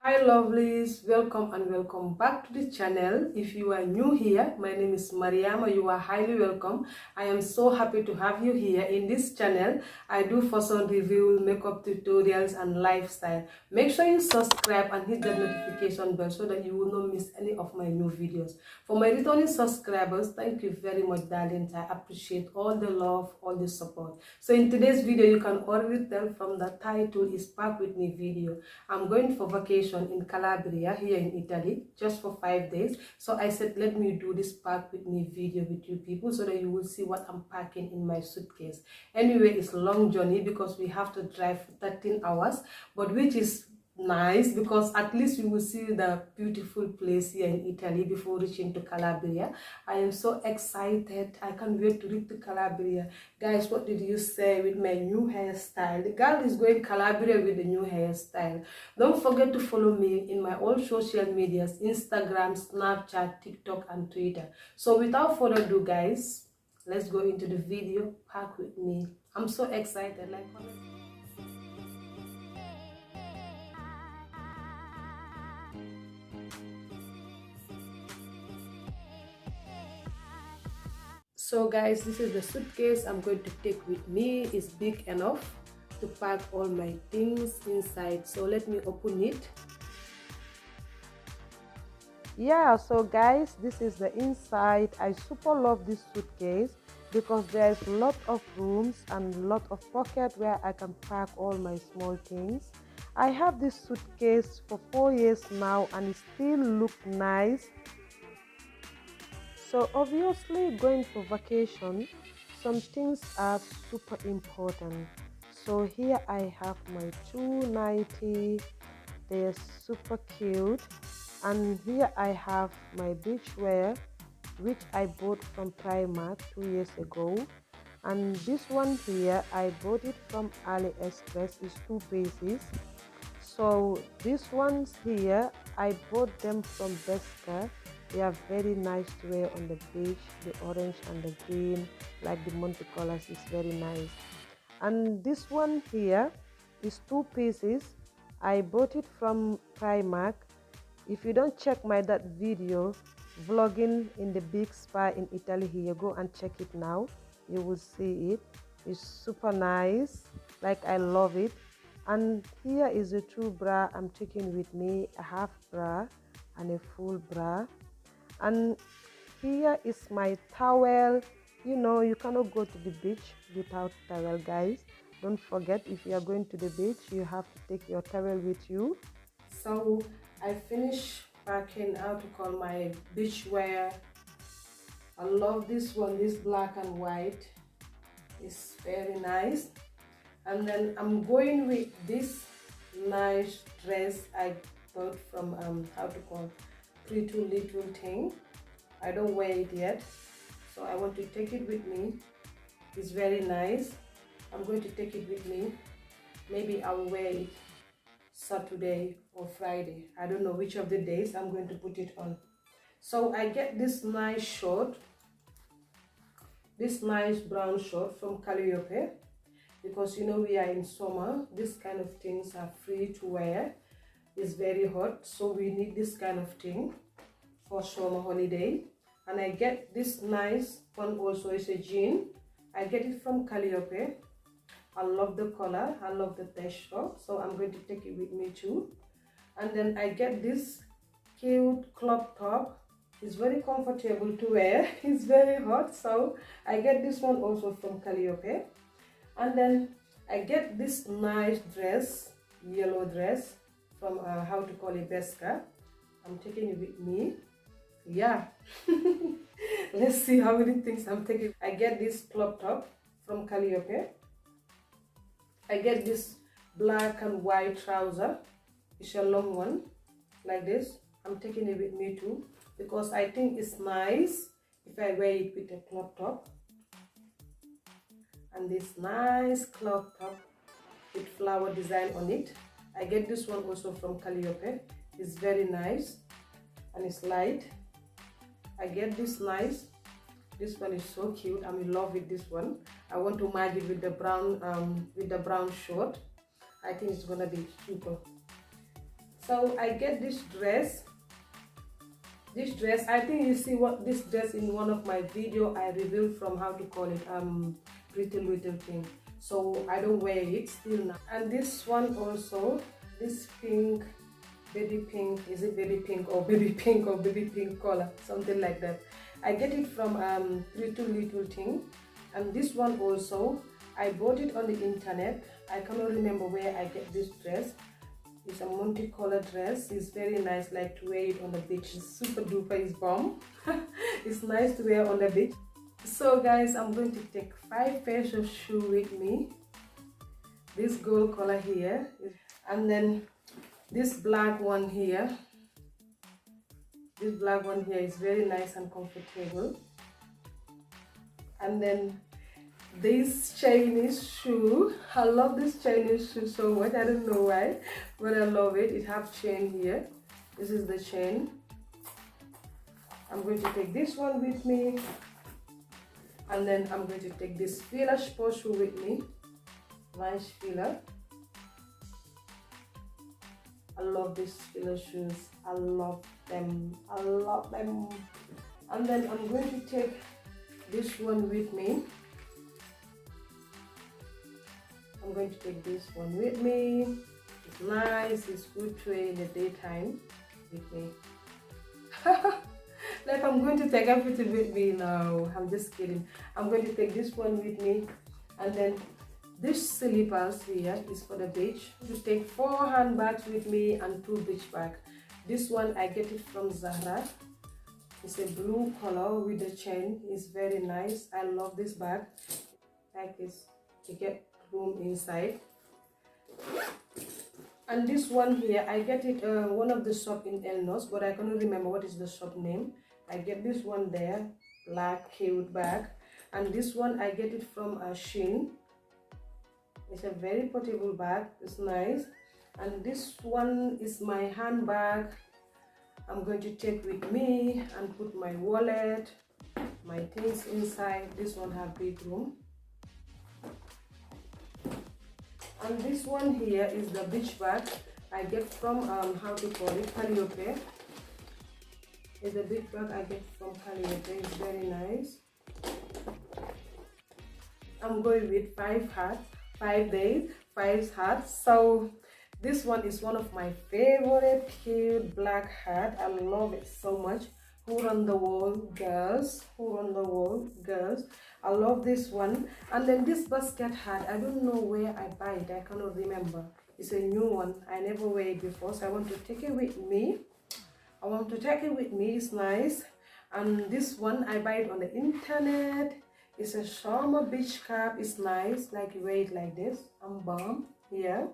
Hi lovelies, welcome and welcome back to the channel. If you are new here, my name is Mariam. You are highly welcome. I am so happy to have you here in this channel. I do fashion review, makeup tutorials and lifestyle. Make sure you subscribe and hit the notification bell so that you will not miss any of my new videos. For my returning subscribers, thank you very much darlings. I appreciate all the love, all the support. So in today's video, you can already tell from the title is Pack With Me video. I'm going for vacation in Calabria here in Italy just for 5 days. So I said let me do this pack with me video with you people so that you will see what I'm packing in my suitcase. Anyway, it's a long journey because we have to drive for 13 hours, but which is nice because at least we will see the beautiful place here in Italy before reaching to Calabria. I am so excited. I can't wait to reach to Calabria. Guys, what did you say with my new hairstyle? The girl is going Calabria with the new hairstyle. Don't forget to follow me in my all social medias, Instagram, Snapchat, TikTok and Twitter. So without further ado guys, let's go into the video. Pack with me. I'm so excited. So guys, this is the suitcase I'm going to take with me. It's big enough to pack all my things inside. So let me open it. Yeah, so guys, this is the inside. I super love this suitcase because there's a lot of rooms and a lot of pockets where I can pack all my small things. I have this suitcase for 4 years now and it still look nice. So obviously going for vacation, some things are super important. So here I have my 290. They're super cute. And here I have my beachwear, which I bought from Primark 2 years ago. And this one here, I bought it from AliExpress. It's 2 pieces. So these ones here, I bought them from Beska. They are very nice to wear on the beach. The orange and the green, like the multicolors, is very nice. And this one here is 2 pieces. I bought it from Primark. If you don't check my that video vlogging in the big spa in Italy here, go and check it now. You will see it. It's super nice. Like I love it. And here is a true bra I'm taking with me, a half bra and a full bra. And here is my towel. You know, you cannot go to the beach without towel, guys. Don't forget, if you are going to the beach, you have to take your towel with you. So I finished packing how to call my beach wear. I love this one, this black and white. It's very nice. And then I'm going with this nice dress I bought from how to call Pretty Little Thing. I don't wear it yet, so I want to take it with me. It's very nice. I'm going to take it with me. Maybe I will wear it Saturday or Friday. I don't know which of the days I'm going to put it on. So I get this nice short, this nice brown short from Calliope, because you know we are in summer. This kind of things are free to wear. It's very hot, so we need this kind of thing for summer holiday. And I get this nice one also. Is a jean. I get it from Calliope. I love the color, I love the texture, so I'm going to take it with me too. And then I get this cute crop top. It's very comfortable to wear. It's very hot, so I get this one also from Calliope. And then I get this nice dress, yellow dress from how to call it, Beska. I'm taking it with me. Yeah. Let's see how many things I'm taking. I get this crop top from Calliope. I get this black and white trouser. It's a long one like this. I'm taking it with me too because I think it's nice if I wear it with a crop top. And this nice crop top with flower design on it. I get this one also from Calliope. It's very nice and it's light. I get this nice. This one is so cute. I'm in love with this one. I want to match it with the brown short. I think it's gonna be super. So I get this dress. I think you see what this dress in one of my video I revealed from how to call it pretty little thing. So I don't wear it still now. And this one also, this pink, baby pink, is it baby pink or baby pink or baby pink color, something like that. I get it from Pretty Little Thing. And this one also, I bought it on the internet. I cannot remember where I get this dress. It's a multicolored dress. It's very nice, like to wear it on the beach. It's super duper, it's bomb. It's nice to wear on the beach. So guys, I'm going to take 5 pairs of shoes with me. This gold color here, and then this black one here. This black one here is very nice and comfortable. And then this Chinese shoe. I love this Chinese shoe so much. I don't know why, but I love it. It has chain here. This is the chain. I'm going to take this one with me, and then I'm going to take this Fila sport shoe with me. Nice Fila. I love these Fila shoes. I love them. I love them. And then I'm going to take this one with me. I'm going to take this one with me. It's nice, it's good to wear in the daytime with me. Like I'm going to take everything with me now. I'm just kidding. I'm going to take this one with me. And then this slippers here is for the beach. To take 4 handbags with me and 2 beach bags. This one I get it from Zara. It's a blue color with the chain. It's very nice. I love this bag. Like this, you get room inside. And this one here, I get it one of the shop in El Nos, but I cannot remember what is the shop name. I get this one there, black cute bag. And this one I get it from Shein. It's a very portable bag. It's nice. And this one is my handbag. I'm going to take with me and put my wallet, my things inside. This one have big room. And this one here is the beach bag I get from how to call it, Calliope. It's a beach bag I get from Calliope. It's very nice. I'm going with 5 hats, 5 days, 5 hats. So this one is one of my favorite cute black hat. I love it so much. Who Run the World girls, who run the world girls. I love this one. And then this basket hat, I don't know where I buy it. I cannot remember. It's a new one. I never wear it before, so I want to take it with me. It's nice. And this one I buy it on the internet. It's a summer beach cap. It's nice, like you wear it like this. I'm bomb. Yeah.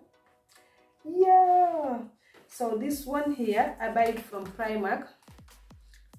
So this one here I buy it from Primark.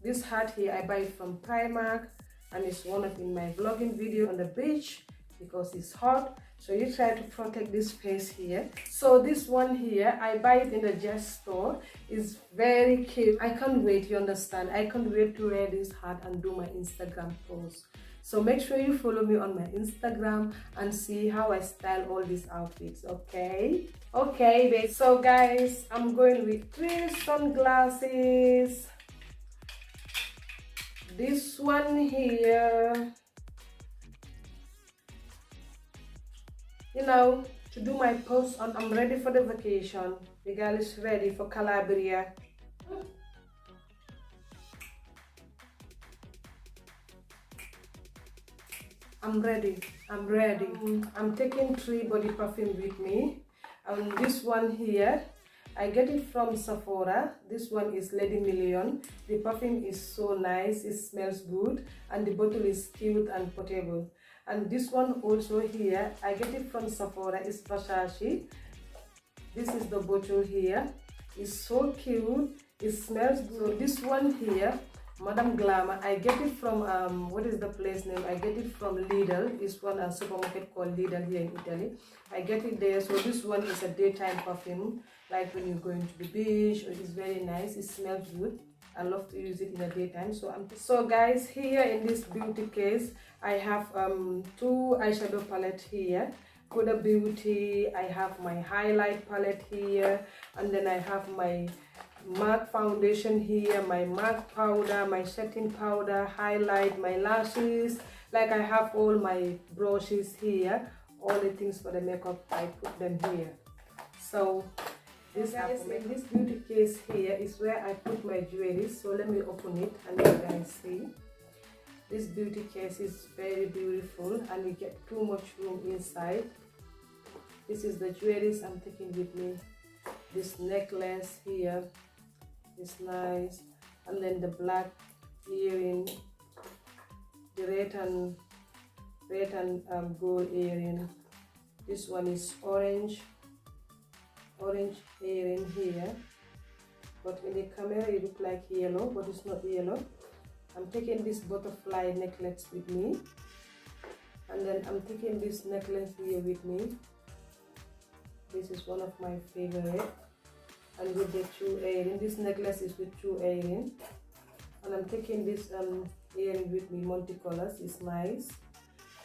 This hat here I buy it from Primark, and it's one of in my vlogging video on the beach because it's hot, so you try to protect this face here. So this one here I buy it in the Jess store. It's very cute. I can't wait, you understand, I can't wait to wear this hat and do my Instagram post. So make sure you follow me on my Instagram and see how I style all these outfits. Okay, babe. So guys, I'm going with 3 sunglasses. This one here, you know, to do my post on I'm ready for the vacation. The girl is ready for Calabria. I'm ready. I'm taking 3 body perfume with me. And this one here, I get it from Sephora. This one is Lady Million. The perfume is so nice. It smells good. And the bottle is cute and portable. And this one also here, I get it from Sephora. It's Versace. This is the bottle here. It's so cute. It smells good. So this one here, Madame Glamour, I get it from what is the place name? I get it from Lidl. It's one a supermarket called Lidl here in Italy. I get it there. So this one is a daytime perfume, like when you're going to the beach. It's very nice. It smells good. I love to use it in the daytime. So guys, here in this beauty case, I have 2 eyeshadow palette here. Huda Beauty. I have my highlight palette here, and then I have my MAC foundation here, my MAC powder, my setting powder, highlight, my lashes. Like I have all my brushes here, all the things for the makeup, I put them here. So this guys, in this beauty case here is where I put my jewelry. So let me open it and you guys see. This beauty case is very beautiful and you get too much room inside. This is the jewelries I'm taking with me. This necklace here is nice, and then the black earring, the red and gold earring. This one is orange earring here, but in the camera it look like yellow, but it's not yellow. I'm taking this butterfly necklace with me, and then I'm taking this necklace here with me. This is one of my favorite, and with the two earring. This necklace is with two earring, and I'm taking this earring with me, multicolors, is nice.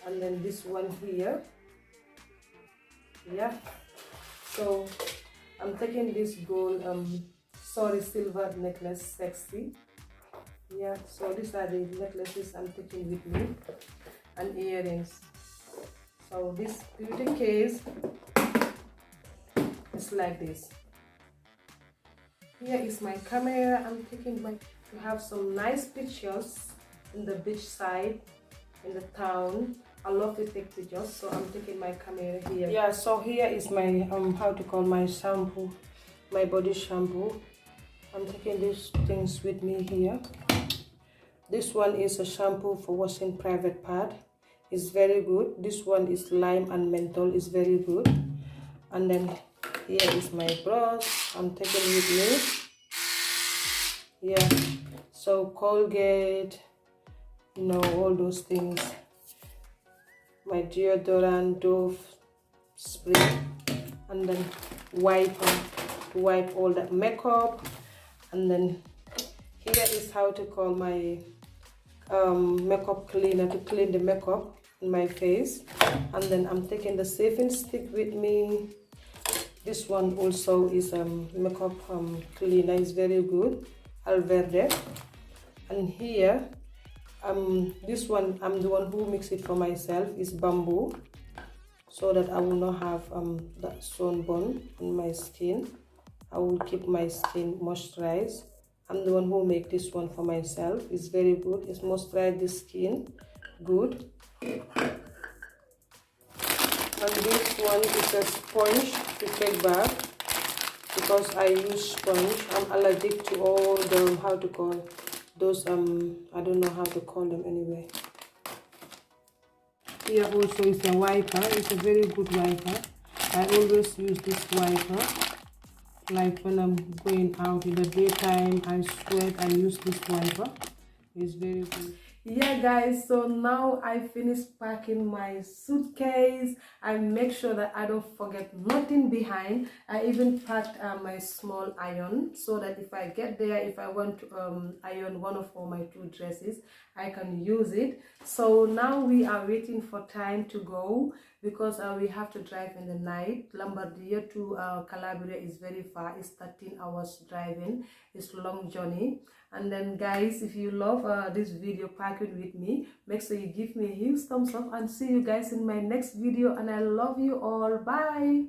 And then this one here, yeah. So I'm taking this gold silver necklace, sexy. Yeah, so these are the necklaces I'm taking with me, and earrings. So this beauty case is like this. Here is my camera. I'm taking to have some nice pictures in the beach side, in the town. I love to take pictures, so I'm taking my camera here. Yeah, so here is my my shampoo, my body shampoo. I'm taking these things with me here. This one is a shampoo for washing private part. It's very good. This one is lime and menthol. It's very good. And then here is my brush. I'm taking with me. Yeah. So Colgate, all those things. My deodorant, Dove spray, and then wiper to wipe all that makeup. And then here is my makeup cleaner to clean the makeup in my face. And then I'm taking the shaving stick with me. This one also is makeup cleaner, is very good, Alverde. And here this one, I'm the one who mix it for myself, is bamboo, so that I will not have that sunburn on my skin. I will keep my skin moisturized. I'm the one who make this one for myself. It's very good. It's moisturize the skin good. And this one is a sponge to take bath, because I use sponge. I'm allergic to all the those I don't know how to call them anyway. Here also is a wiper. It's a very good wiper. I always use this wiper. Like when I'm going out in the daytime, I sweat, I use this wiper. It's very good. Yeah guys, so now I finished packing my suitcase. I make sure that I don't forget nothing behind. I even packed my small iron, so that if I get there, if I want to iron one of all my two dresses, I can use it. So now we are waiting for time to go, because we have to drive in the night. Lombardia to Calabria is very far. It's 13 hours driving. It's a long journey. And then guys, if you love this video packing with me, make sure you give me a huge thumbs up, and see you guys in my next video. And I love you all. Bye.